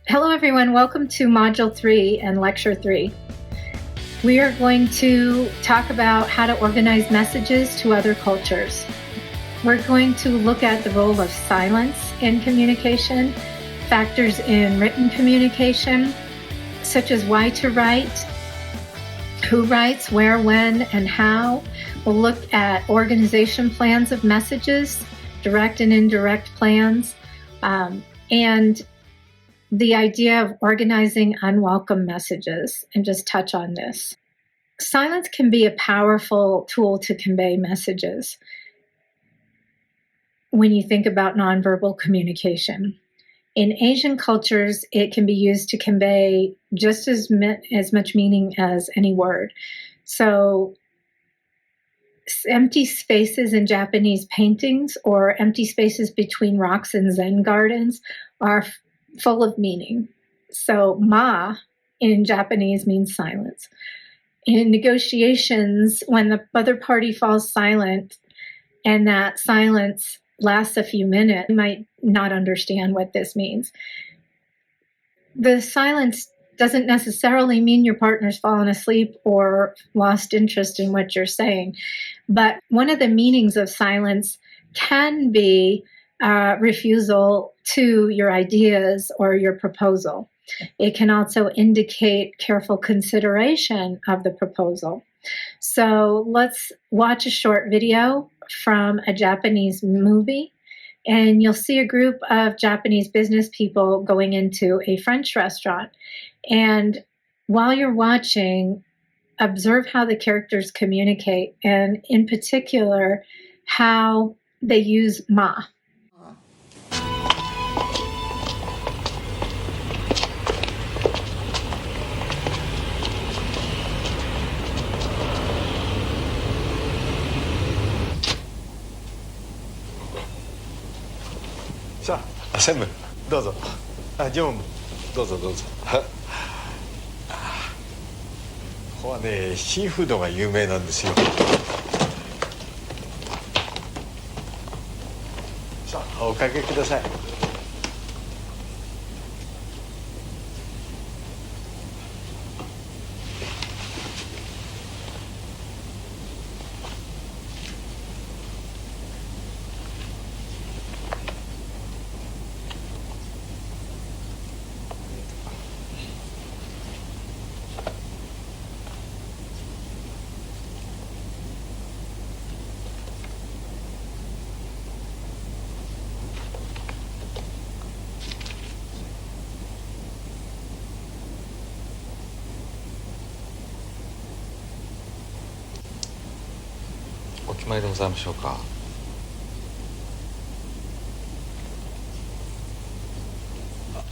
Hello everyone, welcome to Module 3 and Lecture 3. We are going to talk about how to organize messages to other cultures. We're going to look at the role of silence in communication, factors in written communication, such as why to write, who writes, where, when, and how. We'll look at organization plans of messages, direct and indirect plans, and the idea of organizing unwelcome messages, and just touch on this. Silence can be a powerful tool to convey messages when you think about nonverbal communication. In Asian cultures, it can be used to convey just as much meaning as any word. So empty spaces in Japanese paintings or empty spaces between rocks in Zen gardens are full of meaning. So ma in Japanese means silence. In negotiations, when the other party falls silent and that silence lasts a few minutes, you might not understand what this means. The silence doesn't necessarily mean your partner's fallen asleep or lost interest in what you're saying. But one of the meanings of silence can be refusal to your ideas or your proposal. It can also indicate careful consideration of the proposal. So let's watch a short video from a Japanese movie, and you'll see a group of Japanese business people going into a French restaurant. And while you're watching, observe how the characters communicate, and in particular, how they use ma. さあ、専務どうぞ。常務どうぞどうぞ。ここはね、シーフードが有名なんですよ。さあ、おかけください。お決まりでございましょうか。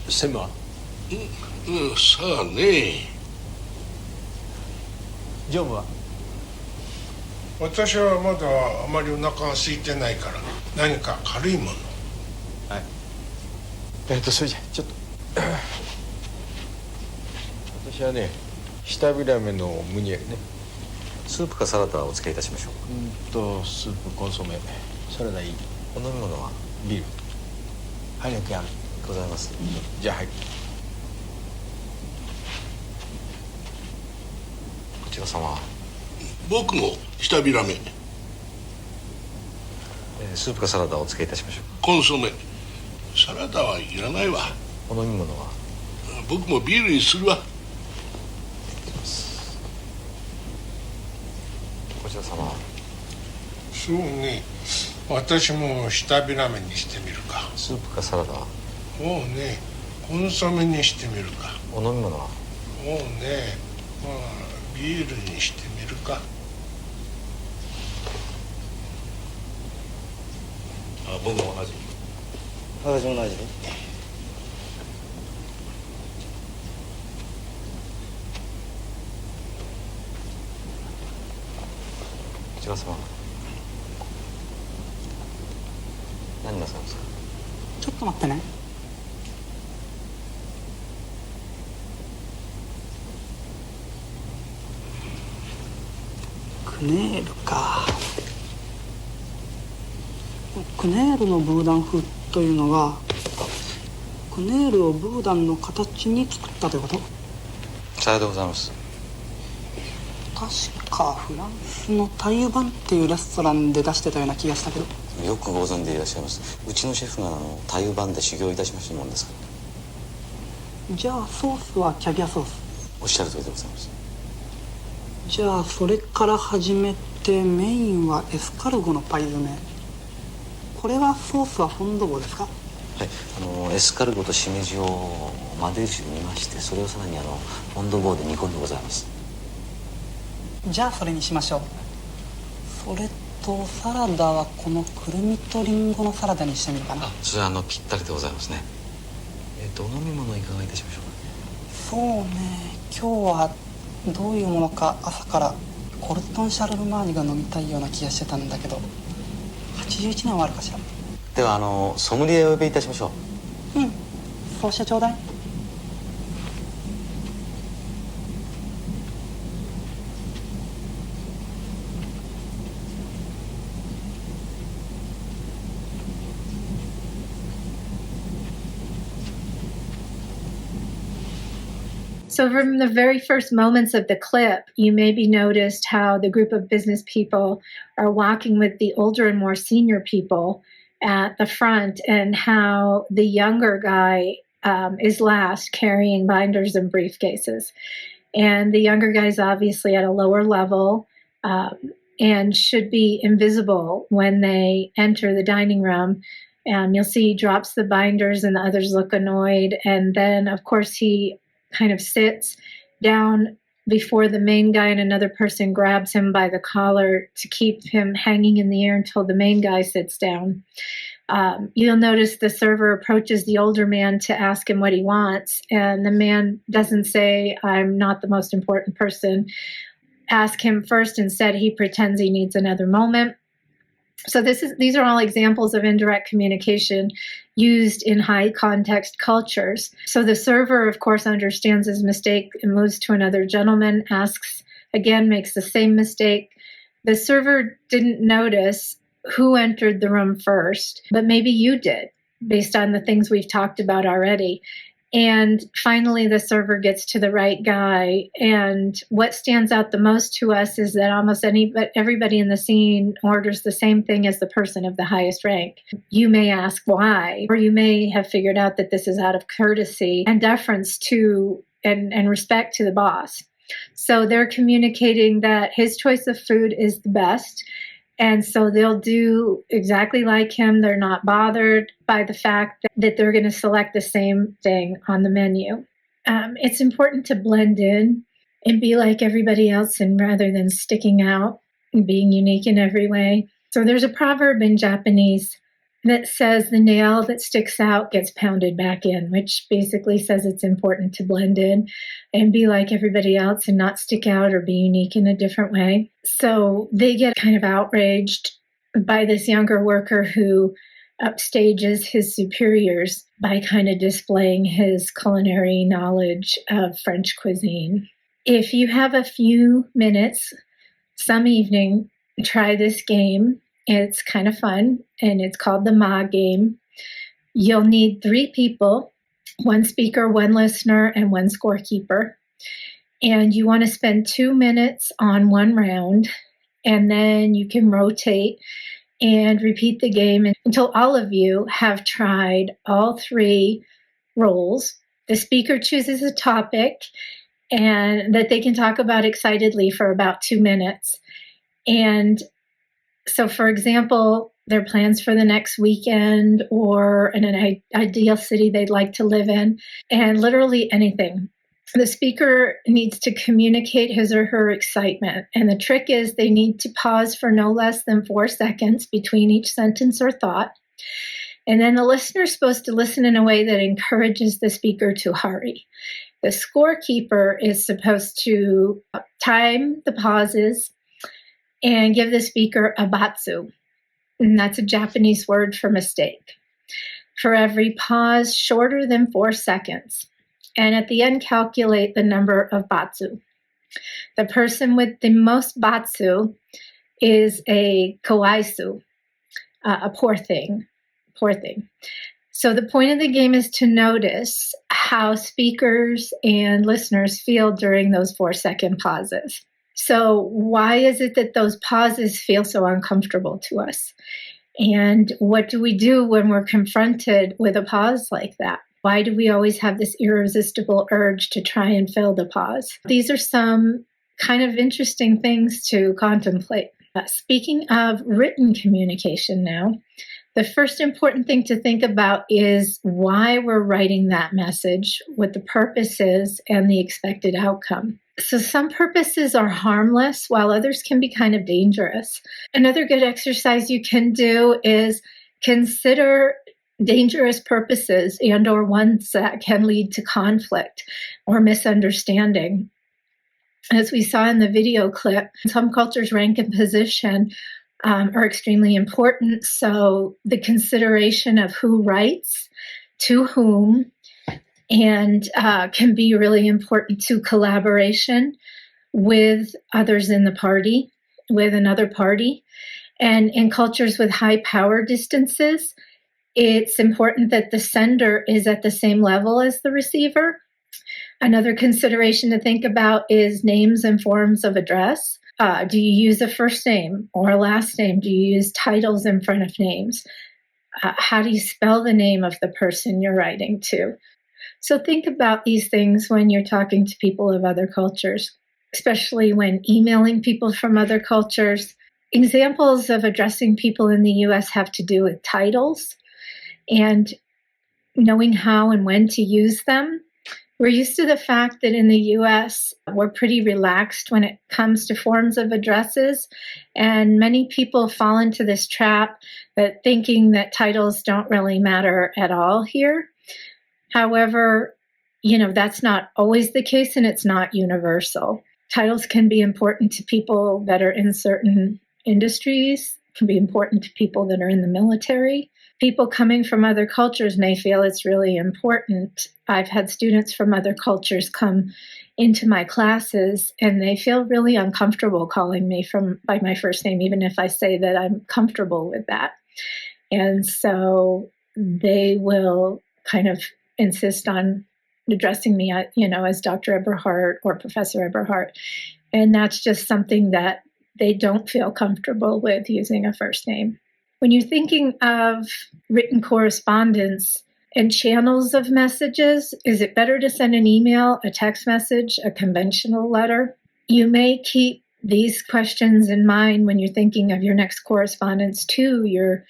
専務は？さあね。常務は？私はまだあまりお腹が空いてないから何か軽いもの。はい。それじゃちょっと私はね、舌ビラメのムニエルね。スープかサラダはお付けいたしましょう。スープコンソメサラダいい。お飲み物は？ビール。早くやる。ございます。じゃあはい。こちら様。僕も舌ビラメ。スープかサラダをお付けいたしましょう。コンソメ。サラダはいらないわ。お飲み物は？僕もビールにするわ。こちら様。そうね。私も舌ビラメにしてみるか。スープかサラダは？おうね。コンソメにしてみるか。お飲み物は？おうね。まあビールにしてみるか。僕も同じ。私も同じ。こちら様。何なさいますか？ちょっと待ってね。クネールか。クネールのブーダン風というのがネイルをブーダンの形に作ったということ？さようでございます。確かフランスのタイユバンっていうレストランで出してたような気がしたけど。よくご存知でいらっしゃいます。うちのシェフがタイバンで修行いたしましたもんですから。じゃあソースはキャビアソース？おっしゃる通りでございます。じゃあそれから始めてメインはエスカルゴのパイ詰め。これはソースはフォンドボーですか？はい、エスカルゴとしめじをマデージュで煮まして、それをさらにフォンドボーで煮込んでございます。じゃあそれにしましょう。それとサラダはこのくるみとリンゴのサラダにしてみるかな。それはぴったりでございますね。お飲み物いかがいたしましょうか？そうね、今日はどういうものか朝からコルトンシャルルマーニが飲みたいような気がしてたんだけど、81年はあるかしら。ではソムリエをお呼びいたしましょう。うん、そうしてちょうだい。So, from the very first moments of the clip, you maybe noticed how the group of business people are walking with the older and more senior people at the front, and how the younger guy is last carrying binders and briefcases. And the younger guy is obviously at a lower level and should be invisible when they enter the dining room. You'll see he drops the binders and the others look annoyed. And then, of course, he kind of sits down before the main guy, and another person grabs him by the collar to keep him hanging in the air until the main guy sits down. You'll notice the server approaches the older man to ask him what he wants, and the man doesn't say, "I'm not the most important person." Ask him first. Instead, he pretends he needs another moment. So these are all examples of indirect communication used in high context cultures. So the server, of course, understands his mistake and moves to another gentleman, asks again, makes the same mistake. The server didn't notice who entered the room first, but maybe you did, based on the things we've talked about already. And finally, the server gets to the right guy. And what stands out the most to us is that almost everybody in the scene orders the same thing as the person of the highest rank. You may ask why, or you may have figured out that this is out of courtesy and deference to and respect to the boss. So they're communicating that his choice of food is the best. And so they'll do exactly like him. They're not bothered by the fact that they're going to select the same thing on the menu. It's important to blend in and be like everybody else, and rather than sticking out and being unique in every way. So there's a proverb in Japanese that says the nail that sticks out gets pounded back in, which basically says it's important to blend in and be like everybody else and not stick out or be unique in a different way. So they get kind of outraged by this younger worker who upstages his superiors by kind of displaying his culinary knowledge of French cuisine. If you have a few minutes some evening, try this game. It's kind of fun, and it's called the Ma game. You'll need 3 people, 1 speaker, 1 listener, and 1 scorekeeper. And you want to spend 2 minutes on 1 round, and then you can rotate and repeat the game until all of you have tried all 3 roles. The speaker chooses a topic and that they can talk about excitedly for about 2 minutes. And so, for example, their plans for the next weekend or in an ideal city they'd like to live in, and literally anything. The speaker needs to communicate his or her excitement. And the trick is they need to pause for no less than 4 seconds between each sentence or thought. And then the listener is supposed to listen in a way that encourages the speaker to hurry. The scorekeeper is supposed to time the pauses and give the speaker a batsu. And that's a Japanese word for mistake. For every pause shorter than 4 seconds. And at the end, calculate the number of batsu. The person with the most batsu is a kawaisu, a poor thing. So the point of the game is to notice how speakers and listeners feel during those 4-second pauses. So why is it that those pauses feel so uncomfortable to us? And what do we do when we're confronted with a pause like that? Why do we always have this irresistible urge to try and fill the pause? These are some kind of interesting things to contemplate. Speaking of written communication now, the first important thing to think about is why we're writing that message, what the purpose is, and the expected outcome. So some purposes are harmless, while others can be kind of dangerous. Another good exercise you can do is consider dangerous purposes and or ones that can lead to conflict or misunderstanding. As we saw in the video clip, some cultures' rank and position are extremely important. So the consideration of who writes, to whom, and can be really important to collaboration with others in the party, with another party. And in cultures with high power distances, it's important that the sender is at the same level as the receiver. Another consideration to think about is names and forms of address. Do you use a first name or a last name? Do you use titles in front of names? How do you spell the name of the person you're writing to? So think about these things when you're talking to people of other cultures, especially when emailing people from other cultures. Examples of addressing people in the US have to do with titles and knowing how and when to use them. We're used to the fact that in the US, we're pretty relaxed when it comes to forms of addresses, and many people fall into this trap that thinking that titles don't really matter at all here. However, that's not always the case, and it's not universal. Titles can be important to people that are in certain industries, can be important to people that are in the military. People coming from other cultures may feel it's really important. I've had students from other cultures come into my classes, and they feel really uncomfortable calling me by my first name, even if I say that I'm comfortable with that. And so they will kind of insist on addressing me, as Dr. Eberhardt or Professor Eberhardt. And that's just something that they don't feel comfortable with, using a first name. When you're thinking of written correspondence and channels of messages, is it better to send an email, a text message, a conventional letter? You may keep these questions in mind when you're thinking of your next correspondence to your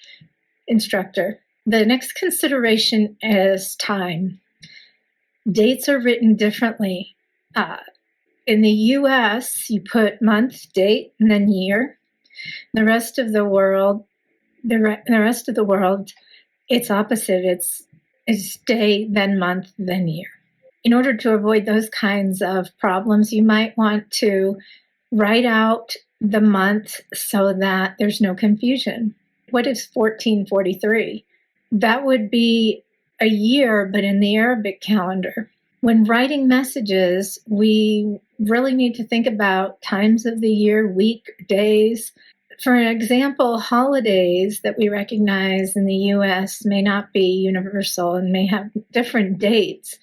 instructor. The next consideration is time. Dates are written differently. In the US, you put month, date, and then year. The rest of the world, it's opposite. It's day, then month, then year. In order to avoid those kinds of problems, you might want to write out the month so that there's no confusion. What is 1443? That would be a year, but in the Arabic calendar. When writing messages, we really need to think about times of the year, week, days. For example, holidays that we recognize in the US may not be universal and may have different dates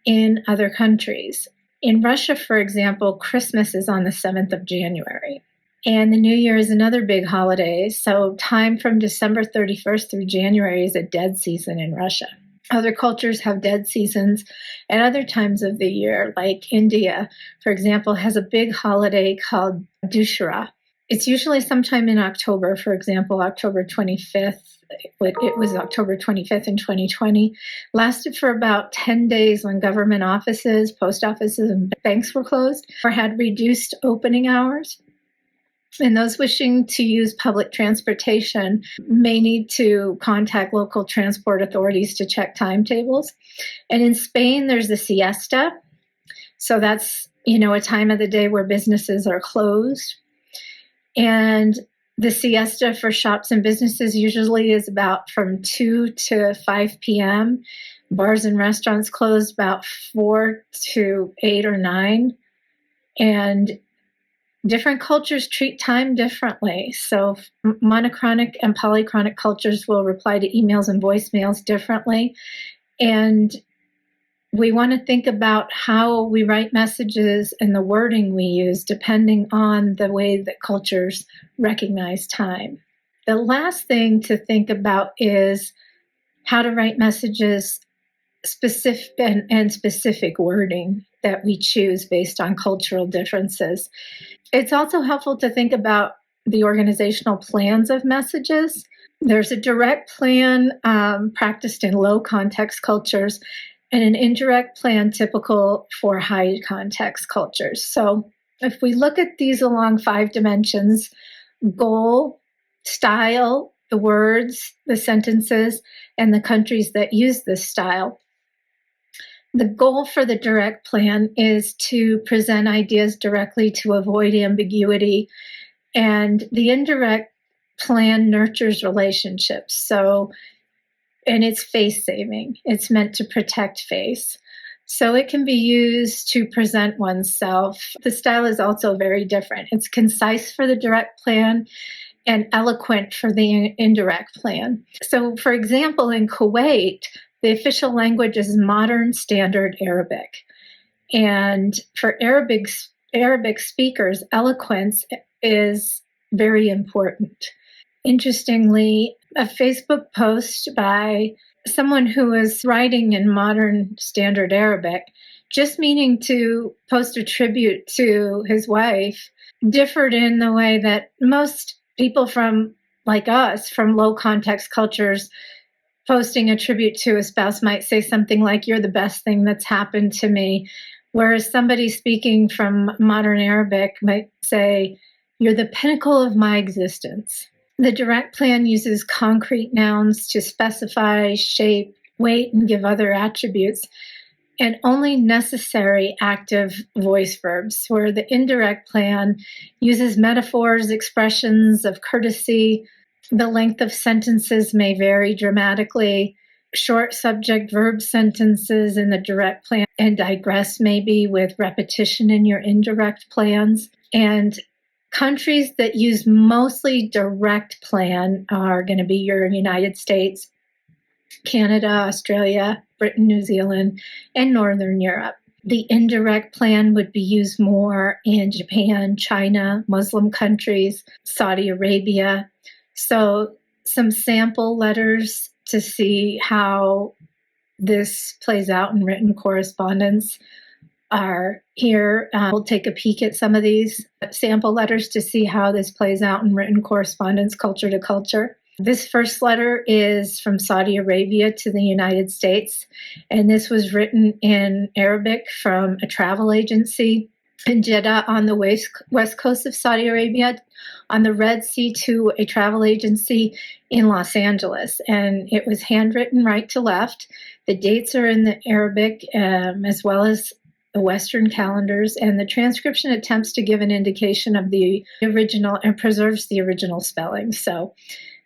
in other countries. In Russia, for example, Christmas is on the 7th of January. And the New Year is another big holiday. So time from December 31st through January is a dead season in Russia. Other cultures have dead seasons at other times of the year, like India, for example, has a big holiday called Dussehra. It's usually sometime in October, for example, October 25th. It was October 25th in 2020. Lasted for about 10 days when government offices, post offices, and banks were closed or had reduced opening hours. And those wishing to use public transportation may need to contact local transport authorities to check timetables. And in Spain, there's the siesta. So that's, a time of the day where businesses are closed. And the siesta for shops and businesses usually is about from 2 to 5 p.m. Bars and restaurants close about 4 to 8 or 9. And Different cultures treat time differently. So monochronic and polychronic cultures will reply to emails and voicemails differently. And we want to think about how we write messages and the wording we use depending on the way that cultures recognize time. The last thing to think about is how to write messages specific and specific wording that we choose based on cultural differences. It's also helpful to think about the organizational plans of messages. There's a direct plan practiced in low context cultures and an indirect plan typical for high context cultures. So if we look at these along 5 dimensions, goal, style, the words, the sentences, and the countries that use this style. The goal for the direct plan is to present ideas directly to avoid ambiguity, and the indirect plan nurtures relationships. And it's face saving. It's meant to protect face. So it can be used to present oneself. The style is also very different. It's concise for the direct plan and eloquent for the indirect plan. So, for example, in Kuwait, the official language is modern standard Arabic. And for Arabic speakers, eloquence is very important. Interestingly, a Facebook post by someone who was writing in modern standard Arabic, just meaning to post a tribute to his wife, differed in the way that most people like us, from low context cultures, posting a tribute to a spouse might say something like, "You're the best thing that's happened to me," whereas somebody speaking from modern Arabic might say, "You're the pinnacle of my existence." The direct plan uses concrete nouns to specify, shape, weight, and give other attributes, and only necessary active voice verbs, where the indirect plan uses metaphors, expressions of courtesy. The length of sentences may vary dramatically. Short subject-verb sentences in the direct plan and digress maybe with repetition in your indirect plans. And countries that use mostly direct plan are going to be your United States, Canada, Australia, Britain, New Zealand, and Northern Europe. The indirect plan would be used more in Japan, China, Muslim countries, Saudi Arabia. So some sample letters to see how this plays out in written correspondence are here. We'll take a peek at some of these sample letters to see how this plays out in written correspondence, culture to culture. This first letter is from Saudi Arabia to the United States, and this was written in Arabic from a travel agency in Jeddah on the west coast of Saudi Arabia, on the Red Sea, to a travel agency in Los Angeles. And it was handwritten right to left. The dates are in the Arabic as well as the Western calendars, and the transcription attempts to give an indication of the original and preserves the original spelling. So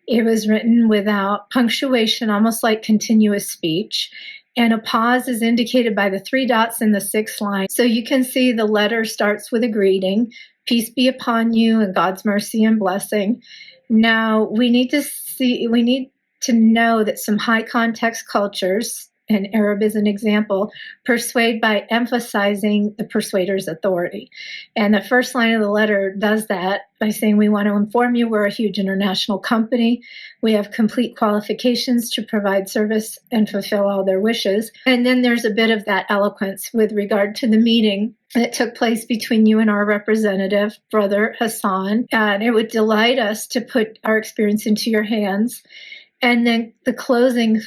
it was written without punctuation, almost like continuous speech. And a pause is indicated by the 3 dots in the 6th line. So you can see the letter starts with a greeting, "Peace be upon you and God's mercy and blessing." Now we need to know that some high context cultures, and Arab is an example, persuade by emphasizing the persuader's authority. And the first line of the letter does that by saying, "We want to inform you we're a huge international company. We have complete qualifications to provide service and fulfill all their wishes." And then there's a bit of that eloquence with regard to the meeting that took place between you and our representative, Brother Hassan. And it would delight us to put our experience into your hands. And then the closing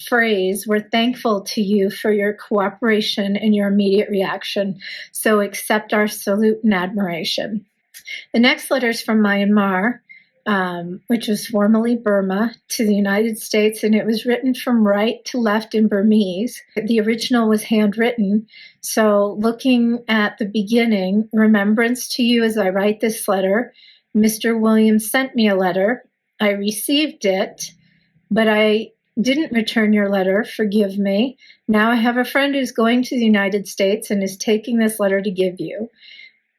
phrase, "We're thankful to you for your cooperation and your immediate reaction. So accept our salute and admiration." The next letter is from Myanmar, which was formerly Burma, to the United States, and it was written from right to left in Burmese. The original was handwritten. So looking at the beginning, "Remembrance to you as I write this letter. Mr. Williams sent me a letter. I received it, but I didn't return your letter. Forgive me. Now I have a friend who's going to the United States and is taking this letter to give you.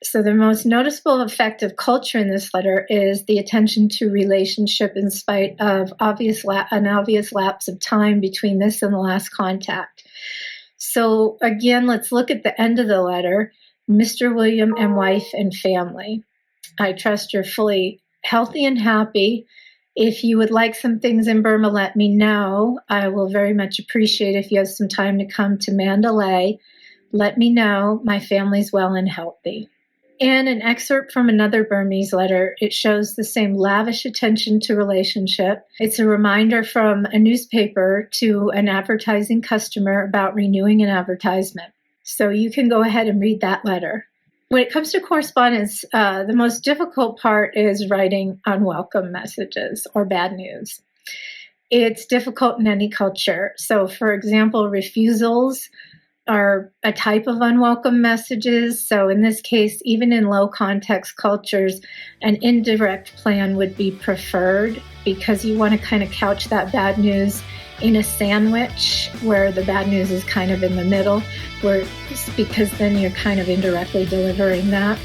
So the most noticeable effect of culture in this letter is the attention to relationship in spite of an obvious lapse of time between this and the last contact. So again, let's look at the end of the letter. Mr. William and wife and family. I trust you're fully healthy and happy. If you would like some things in Burma, let me know. I will very much appreciate if you have some time to come to Mandalay. Let me know. My family's well and healthy. And an excerpt from another Burmese letter. It shows the same lavish attention to relationship. It's a reminder from a newspaper to an advertising customer about renewing an advertisement. So you can go ahead and read that letter. When it comes to correspondence, the most difficult part is writing unwelcome messages or bad news. It's difficult in any culture. So, for example, refusals are a type of unwelcome messages. So in this case, even in low context cultures, an indirect plan would be preferred because you want to kind of couch that bad news in a sandwich where the bad news is kind of in the middle, because then you're kind of indirectly delivering that.